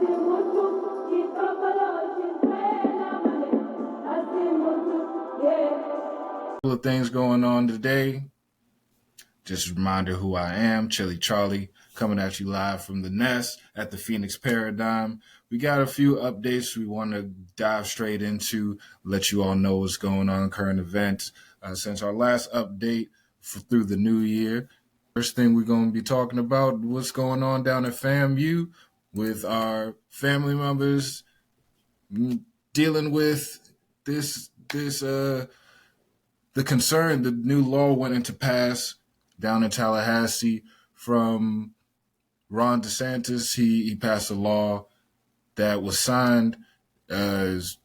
Couple of things going on today. Just a reminder who I am, Chili Charlie, coming at you live from the Nest at the Phoenix Paradigm. We got a few updates we want to dive straight into, let you all know what's going on, current events. Since our last update through the new year, first thing we're going to be talking about what's going on down at FAMU with our family members dealing with the concern. The new law went into pass down in Tallahassee from Ron DeSantis. He passed a law that was signed as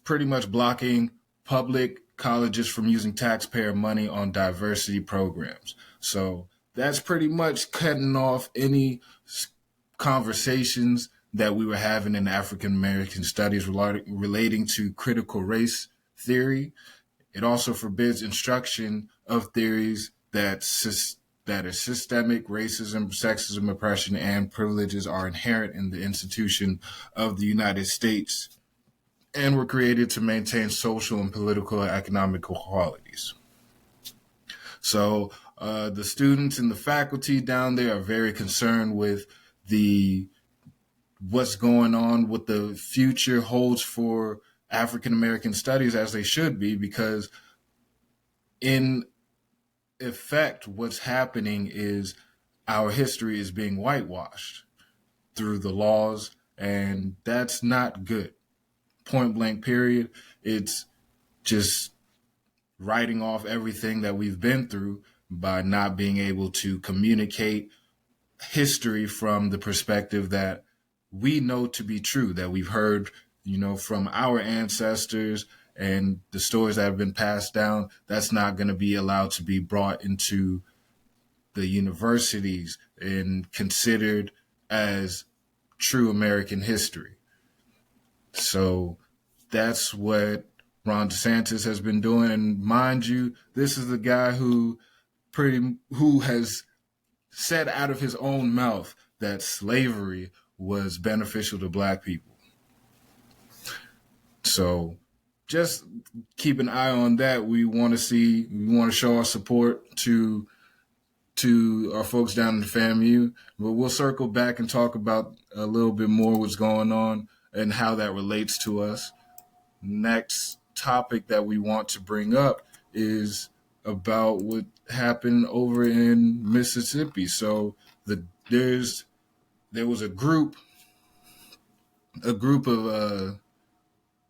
pretty much blocking public colleges from using taxpayer money on diversity programs. So that's pretty much cutting off any conversations that we were having in African American studies relating to critical race theory. It also forbids instruction of theories that are systemic racism, sexism, oppression, and privileges are inherent in the institution of the United States and were created to maintain social and political and economic equalities. So the students and the faculty down there are very concerned with what's going on, what the future holds for African American studies, as they should be, because in effect, what's happening is our history is being whitewashed through the laws, and that's not good. Point blank, period. It's just writing off everything that we've been through by not being able to communicate history from the perspective that we know to be true, that we've heard, from our ancestors and the stories that have been passed down. That's not going to be allowed to be brought into the universities and considered as true American history. So that's what Ron DeSantis has been doing. And mind you, this is the guy who has said out of his own mouth that slavery was beneficial to Black people. So just keep an eye on that. We want to show our support to our folks down in the FAMU, but we'll circle back and talk about a little bit more what's going on and how that relates to us. Next topic that we want to bring up is about what happened over in Mississippi. So there was a group of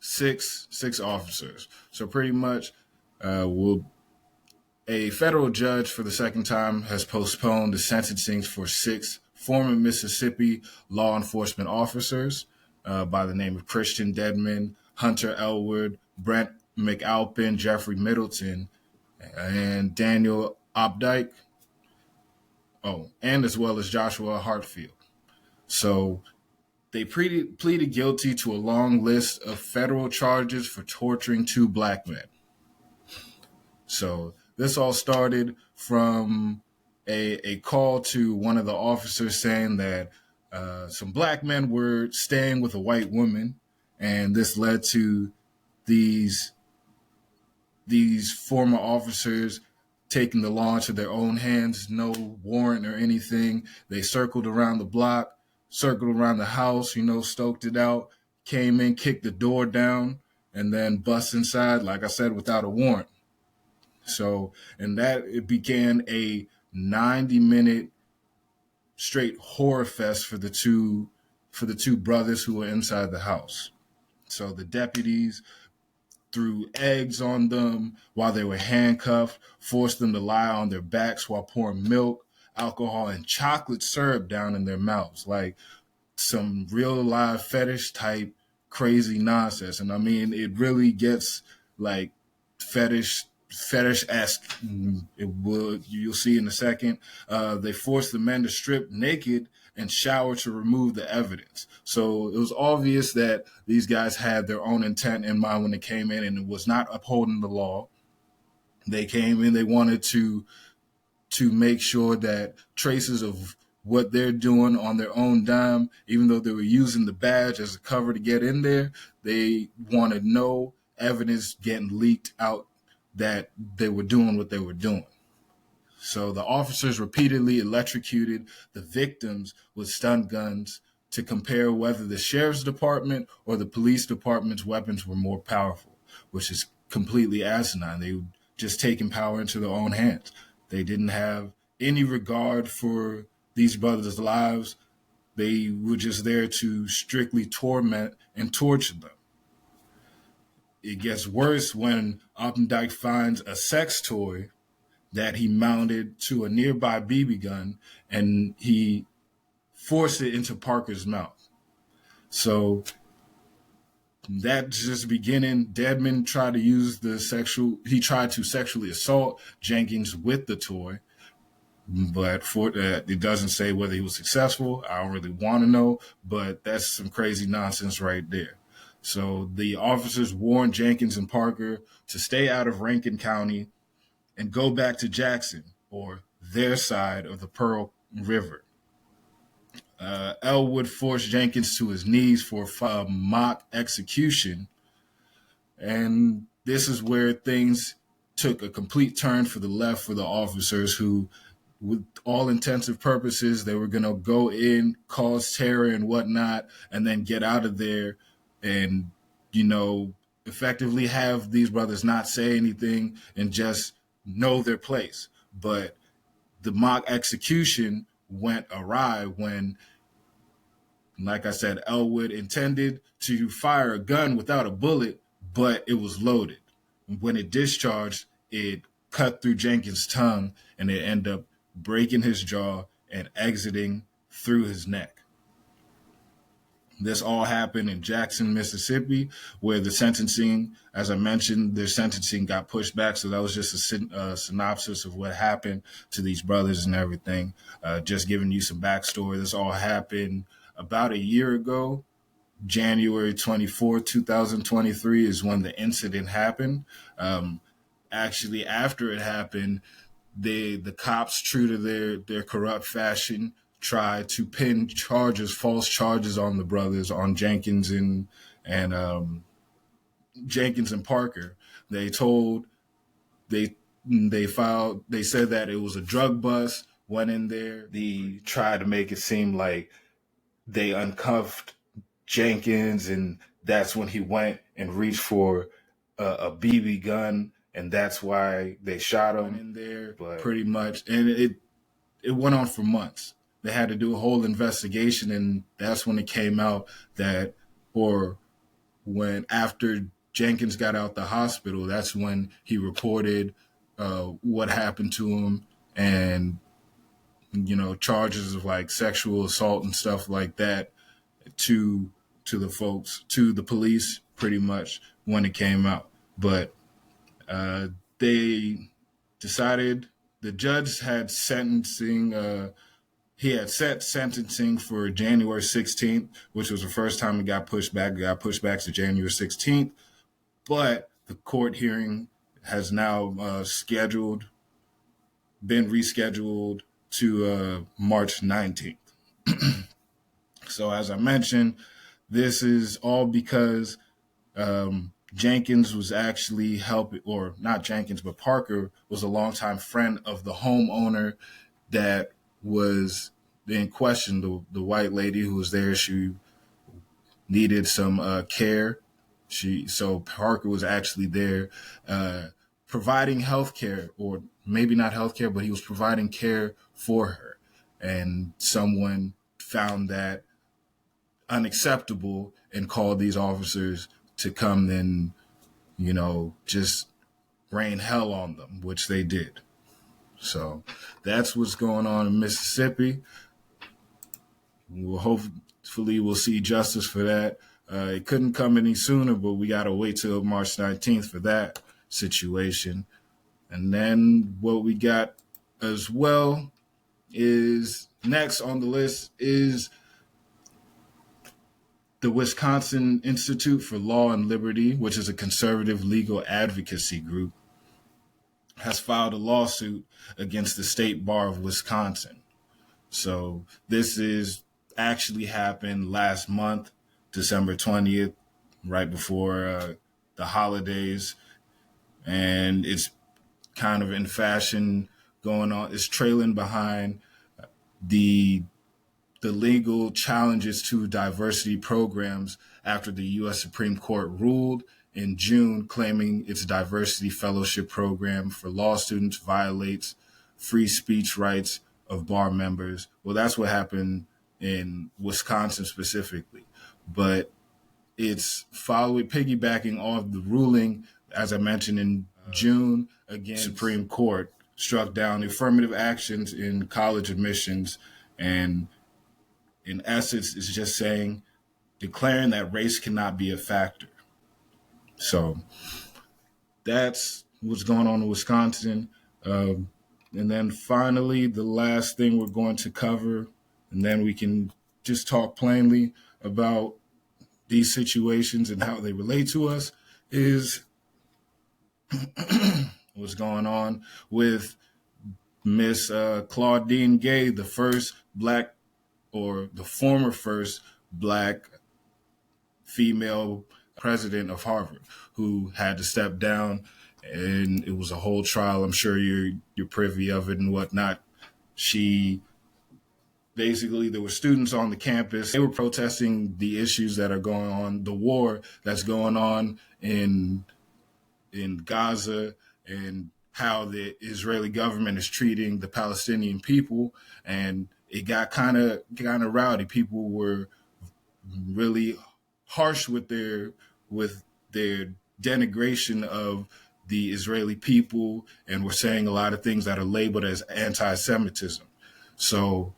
six officers. So pretty much, a federal judge for the second time has postponed the sentencing for 6 former Mississippi law enforcement officers by the name of Christian Dedman, Hunter Elwood, Brent McAlpin, Jeffrey Middleton, and Daniel Opdyke. And as well as Joshua Hartfield. So they pleaded guilty to a long list of federal charges for torturing 2 Black men. So this all started from a call to one of the officers saying that some Black men were staying with a white woman, and this led to these former officers taking the law into their own hands, no warrant or anything. They circled around the block, circled around the house, stoked it out, came in, kicked the door down, and then bust inside, like I said, without a warrant. So, and that it began a 90-minute straight horror fest for the two brothers who were inside the house. So the deputies threw eggs on them while they were handcuffed, forced them to lie on their backs while pouring milk, alcohol, and chocolate syrup down in their mouths, like some real live fetish type crazy nonsense. And I mean, it really gets like fetish-esque. You'll see in a second. They forced the men to strip naked and shower to remove the evidence. So it was obvious that these guys had their own intent in mind when they came in, and it was not upholding the law. They came in, they wanted to make sure that traces of what they're doing on their own dime, even though they were using the badge as a cover to get in there. They wanted no evidence getting leaked out that they were doing what they were doing. So the officers repeatedly electrocuted the victims with stun guns to compare whether the sheriff's department or the police department's weapons were more powerful, which is completely asinine. They were just taking power into their own hands. They didn't have any regard for these brothers' lives. They were just there to strictly torment and torture them. It gets worse when Opendijk finds a sex toy that he mounted to a nearby BB gun, and he forced it into Parker's mouth. So that's just beginning. Dedman tried to sexually assault Jenkins with the toy, but it doesn't say whether he was successful. I don't really want to know, but that's some crazy nonsense right there. So the officers warned Jenkins and Parker to stay out of Rankin County and go back to Jackson, or their side of the Pearl River. Elwood forced Jenkins to his knees for a mock execution, and this is where things took a complete turn for the left for the officers who, with all intensive purposes, they were going to go in, cause terror and whatnot, and then get out of there and, effectively have these brothers not say anything and just know their place. But the mock execution went awry when, like I said, Elwood intended to fire a gun without a bullet, but it was loaded. When it discharged, it cut through Jenkins' tongue, and it ended up breaking his jaw and exiting through his neck. This all happened in Jackson, Mississippi, where the sentencing, as I mentioned, their sentencing got pushed back. So that was just a synopsis of what happened to these brothers and everything. Just giving you some backstory. This all happened about a year ago. January 24th, 2023 is when the incident happened. Actually, after it happened, the cops, true to their corrupt fashion, tried to pin false charges on the brothers, on Jenkins and Jenkins and Parker. They said that it was a drug bust, went in there. They tried to make it seem like they uncuffed Jenkins, and that's when he went and reached for a BB gun, and that's why they shot him in there. But pretty much, and it went on for months. They had to do a whole investigation, and that's when it came out that, or when after Jenkins got out the hospital, that's when he reported what happened to him, and charges of like sexual assault and stuff like that to the police, pretty much when it came out. But they decided, the judge had sentencing. He had set sentencing for January 16th, which was the first time it got pushed back. It got pushed back to January 16th. But the court hearing has now been rescheduled to March 19th. So as I mentioned, this is all because Jenkins was actually helping, or not Jenkins, but Parker was a longtime friend of the homeowner that was in question, the white lady who was there. She needed some care. So Parker was actually there providing health care, or maybe not health care, but he was providing care for her. And someone found that unacceptable and called these officers to come and, just rain hell on them, which they did. So that's what's going on in Mississippi. Hopefully we'll see justice for that. It couldn't come any sooner, but we got to wait till March 19th for that situation. And then what we got as well is next on the list is the Wisconsin Institute for Law and Liberty, which is a conservative legal advocacy group, has filed a lawsuit against the State Bar of Wisconsin. So this is actually happened last month, December 20th, right before the holidays. And it's kind of in fashion going on. It's trailing behind the the legal challenges to diversity programs after the U.S. Supreme Court ruled in June, claiming its diversity fellowship program for law students violates free speech rights of bar members. Well, that's what happened in Wisconsin specifically, but it's following piggybacking off the ruling, as I mentioned in June, against Supreme Court struck down affirmative actions in college admissions, and in essence, it's just saying, declaring that race cannot be a factor. So that's what's going on in Wisconsin. And then finally, the last thing we're going to cover, and then we can just talk plainly about these situations and how they relate to us, is what's going on with Miss Claudine Gay, the first black, or the former first black female president of Harvard, who had to step down, and it was a whole trial. I'm sure you're privy of it and whatnot. She basically, there were students on the campus. They were protesting the issues that are going on, the war that's going on in Gaza, and how the Israeli government is treating the Palestinian people. And it got kind of rowdy. People were really harsh with their denigration of the Israeli people, and were saying a lot of things that are labeled as anti-Semitism. So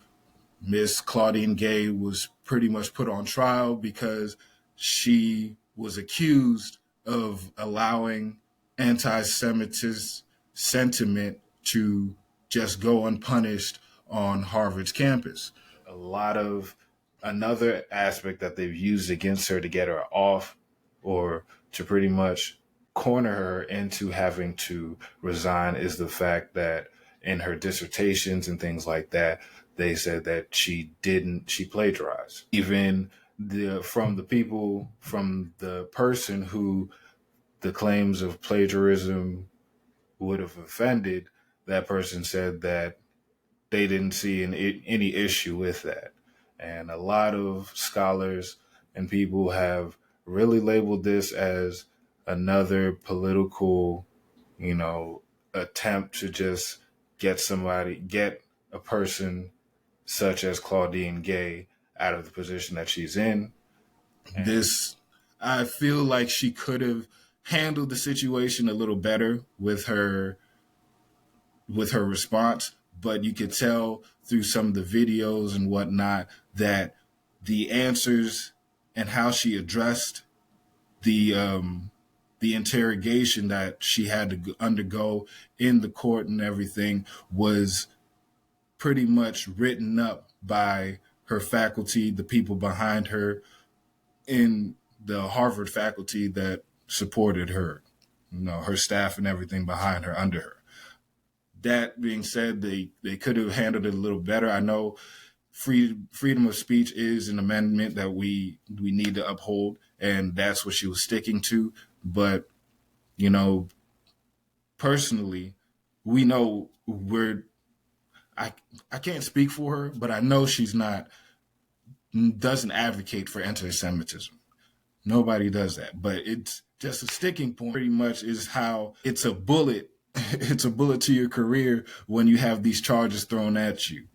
Miss Claudine Gay was pretty much put on trial because she was accused of allowing anti-Semitist sentiment to just go unpunished on Harvard's campus. A lot of another aspect that they've used against her to get her off, or to pretty much corner her into having to resign, is the fact that in her dissertations and things like that, they said that she plagiarized. Even from the person who the claims of plagiarism would have offended, that person said that they didn't see any issue with that. And a lot of scholars and people have really labeled this as another political, attempt to just get a person such as Claudine Gay out of the position that she's in. And I feel like she could have handled the situation a little better with her response, but you could tell through some of the videos and whatnot that the answers and how she addressed the interrogation that she had to undergo in the court and everything was pretty much written up by her faculty, the people behind her in the Harvard faculty that supported her, her staff and everything behind her, under her. That being said, they could have handled it a little better. I know freedom of speech is an amendment that we need to uphold, and that's what she was sticking to. But, personally, we know I can't speak for her, but I know she's doesn't advocate for anti-Semitism. Nobody does that. But it's just a sticking point, pretty much, is how it's a bullet. It's a bullet to your career when you have these charges thrown at you.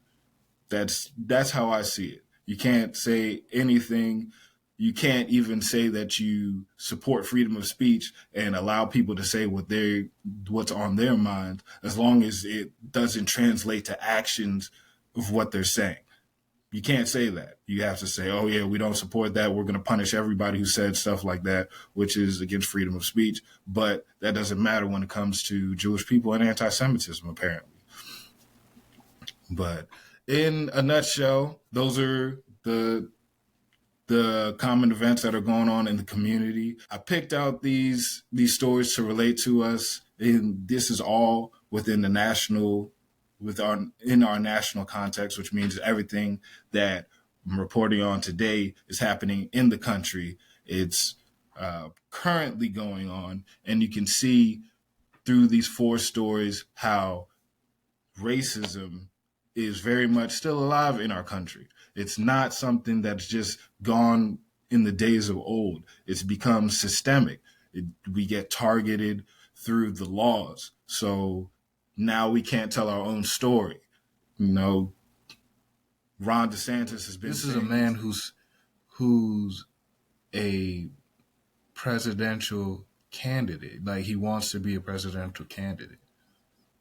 That's how I see it. You can't say anything. You can't even say that you support freedom of speech and allow people to say what's on their mind, as long as it doesn't translate to actions of what they're saying. You can't say that. You have to say, oh, yeah, we don't support that. We're going to punish everybody who said stuff like that, which is against freedom of speech. But that doesn't matter when it comes to Jewish people and anti-Semitism, apparently. But in a nutshell, those are the common events that are going on in the community. I picked out these stories to relate to us, and this is all within the national in our national context, which means everything that I'm reporting on today is happening in the country. It's currently going on, and you can see through these 4 stories how racism is very much still alive in our country. It's not something that's just gone in the days of old. It's become systemic. We get targeted through the laws. So now we can't tell our own story. You know, Ron DeSantis has been. This is a man who's a presidential candidate. Like, he wants to be a presidential candidate.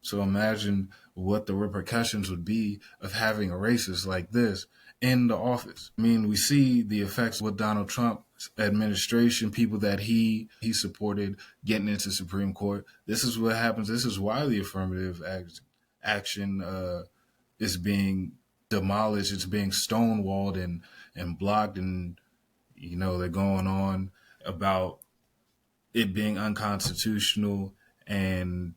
So imagine what the repercussions would be of having a racist like this in the office. I mean, we see the effects with Donald Trump's administration, people that he supported getting into Supreme Court. This is what happens. This is why the affirmative action is being demolished. It's being stonewalled and blocked. And, you know, they're going on about it being unconstitutional and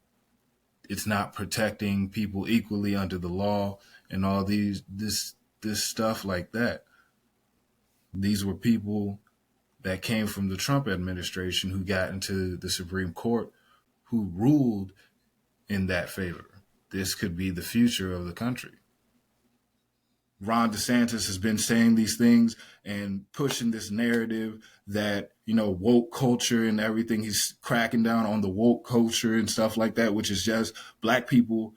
it's not protecting people equally under the law and all this stuff like that. These were people that came from the Trump administration who got into the Supreme Court, who ruled in that favor. This could be the future of the country. Ron DeSantis has been saying these things and pushing this narrative that, you know, woke culture and everything. He's cracking down on the woke culture and stuff like that, which is just Black people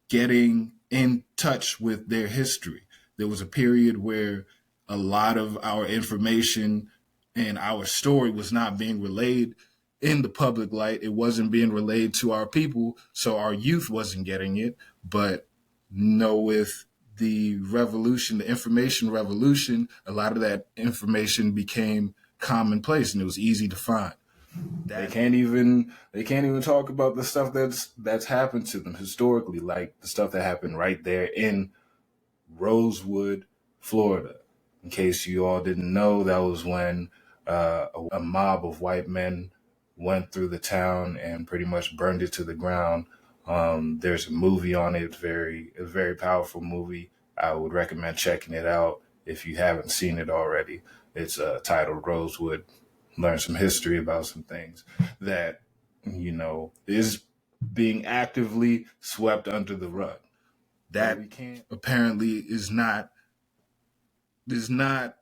getting in touch with their history. There was a period where a lot of our information and our story was not being relayed in the public light. It wasn't being relayed to our people, so our youth wasn't getting it. But with the revolution, the information revolution, a lot of that information became commonplace and it was easy to find. They can't even talk about the stuff that's happened to them historically, like the stuff that happened right there in Rosewood, Florida. In case you all didn't know, that was when a mob of white men went through the town and pretty much burned it to the ground. There's a movie on it, a very powerful movie. I would recommend checking it out if you haven't seen it already. It's titled Rosewood. Learn some history about some things that, you know, is being actively swept under the rug. That apparently does not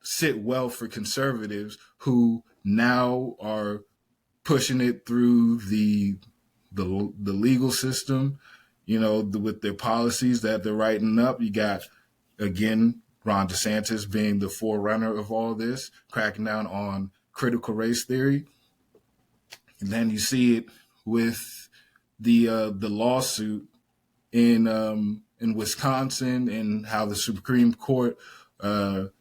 sit well for conservatives who now are pushing it through the legal system, you know, with their policies that they're writing up. You got, again, Ron DeSantis being the forerunner of all this, cracking down on critical race theory. And then you see it with the lawsuit in Wisconsin and how the Supreme Court they're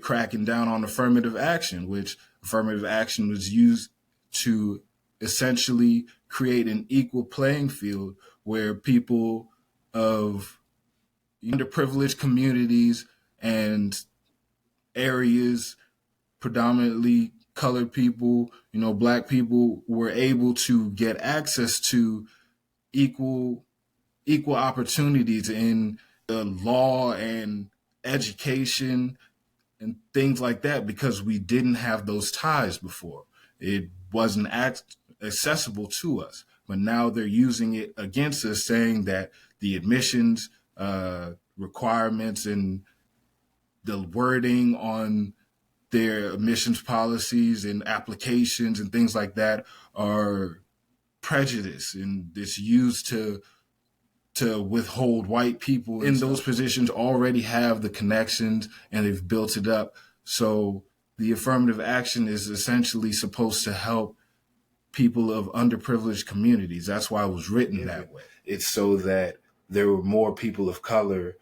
cracking down on affirmative action, which affirmative action was used to essentially create an equal playing field where people of underprivileged communities and areas, predominantly colored people, you know, Black people, were able to get access to equal opportunities in the law and education and things like that, because we didn't have those ties before. It wasn't accessible to us, but now they're using it against us, saying that the admissions requirements and the wording on their admissions policies and applications and things like that are prejudice, and it's used to withhold white people in those positions already have the connections and they've built it up. So the affirmative action is essentially supposed to help people of underprivileged communities. That's why it was written that way. It's so that there were more people of color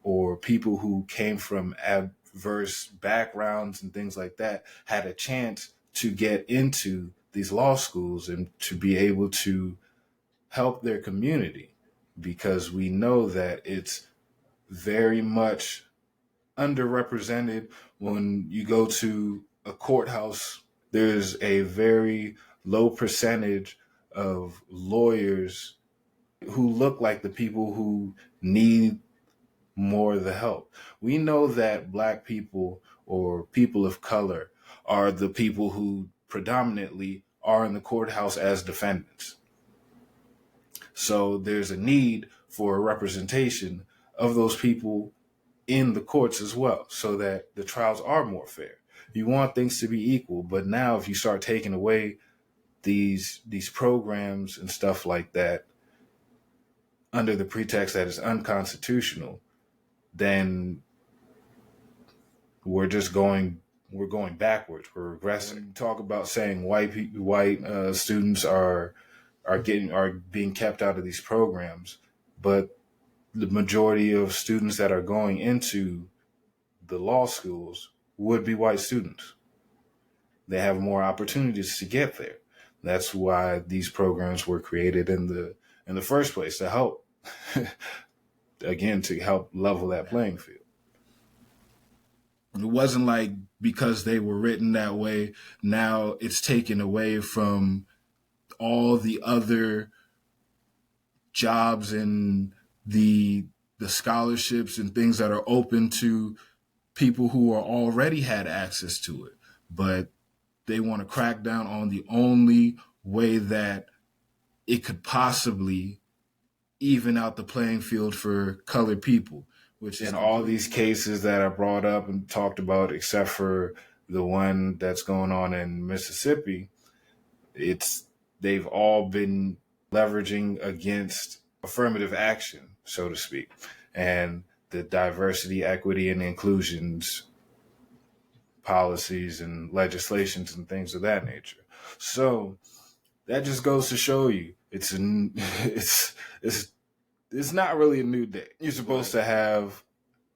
or people who came from adverse backgrounds and things like that had a chance to get into these law schools and to be able to help their community. Because we know that it's very much underrepresented. When you go to a courthouse, there's a very low percentage of lawyers who look like the people who need more of the help. We know that Black people or people of color are the people who predominantly are in the courthouse as defendants. So there's a need for a representation of those people in the courts as well, so that the trials are more fair. You want things to be equal, but now if you start taking away these programs and stuff like that under the pretext that it's unconstitutional, then we're going backwards. We're regressing. Talk about saying white students are being kept out of these programs, but the majority of students that are going into the law schools would be white students. They have more opportunities to get there. That's why these programs were created in the first place, to help again, to help level that playing field. It wasn't like because they were written that way, now it's taken away from all the other jobs and the scholarships and things that are open to people who are already had access to it. But they want to crack down on the only way that it could possibly even out the playing field for colored people, which in all these cases that are brought up and talked about, except for the one that's going on in Mississippi, they've all been leveraging against affirmative action, so to speak, and the diversity, equity, and inclusions policies and legislations and things of that nature. So that just goes to show you it's not really a new day. You're supposed to have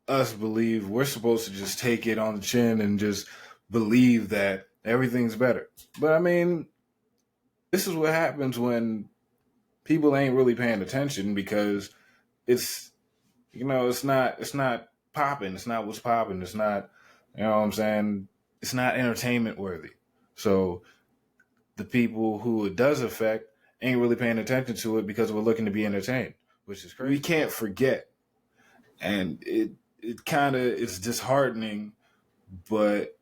us believe, we're supposed to just take it on the chin and just believe that everything's better. But I mean, this is what happens when people ain't really paying attention, because it's not popping. It's not what's popping. It's not, you know what I'm saying? It's not entertainment worthy. So the people who it does affect ain't really paying attention to it because we're looking to be entertained, which is crazy. We can't forget. And it kind of is disheartening, but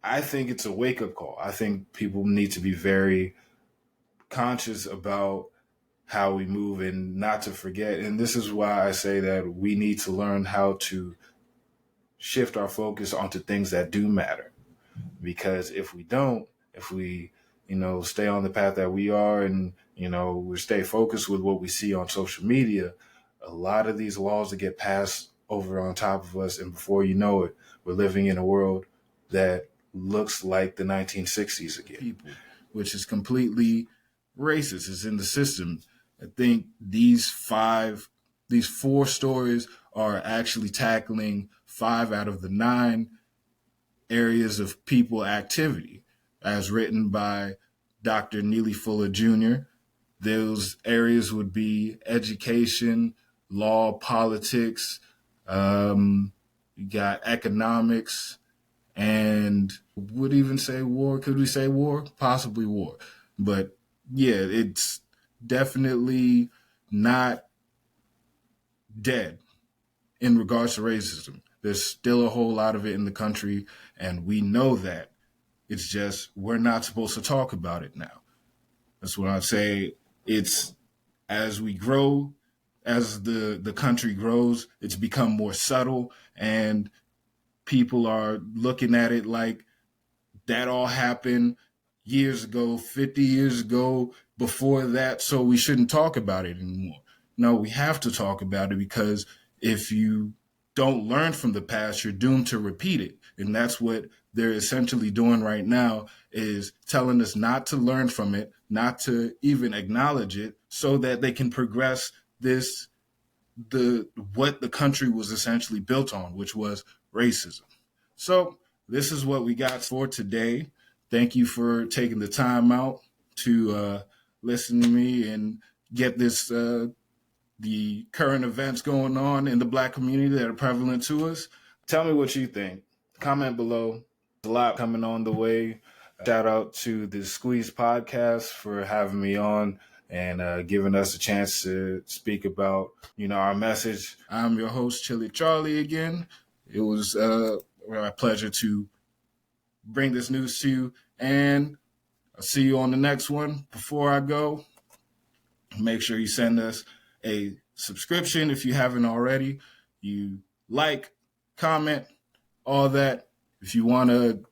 I think it's a wake-up call. I think people need to be very conscious about how we move and not to forget. And this is why I say that we need to learn how to shift our focus onto things that do matter. Because if we don't, if we, stay on the path that we are and, we stay focused with what we see on social media, a lot of these laws that get passed over on top of us, and before you know it, we're living in a world that looks like the 1960s again. People, which is completely racist, is in the system. I think these four stories are actually tackling 5 out of the 9 areas of people activity, as written by Dr. Neely Fuller Jr. Those areas would be education, law, politics, you got economics, and would even say war. Could we say war? Possibly war. But yeah, it's definitely not dead in regards to racism. There's still a whole lot of it in the country, and we know that. It's just we're not supposed to talk about it now. That's what I say. It's as we grow, as the country grows, it's become more subtle, and people are looking at it like that all happened years ago, 50 years ago, before that, so we shouldn't talk about it anymore. No, we have to talk about it, because if you don't learn from the past, you're doomed to repeat it. And that's what they're essentially doing right now, is telling us not to learn from it, not to even acknowledge it, so that they can progress what the country was essentially built on, which was racism. So this is what we got for today. Thank you for taking the time out to listen to me and get this the current events going on in the Black community that are prevalent to us. Tell me what you think. Comment below. There's a lot coming on the way. Shout out to the Squeeze podcast for having me on and giving us a chance to speak about, our message. I'm your host, Chili Charlie, again. It was my pleasure to bring this news to you, and I'll see you on the next one. Before I go, make sure you send us a subscription if you haven't already. You like, comment, all that. If you want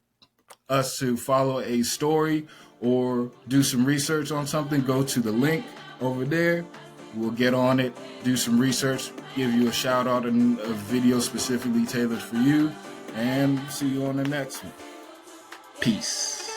us to follow a story or do some research on something, go to the link over there. We'll get on it, do some research, give you a shout out and a video specifically tailored for you, and see you on the next one. Peace.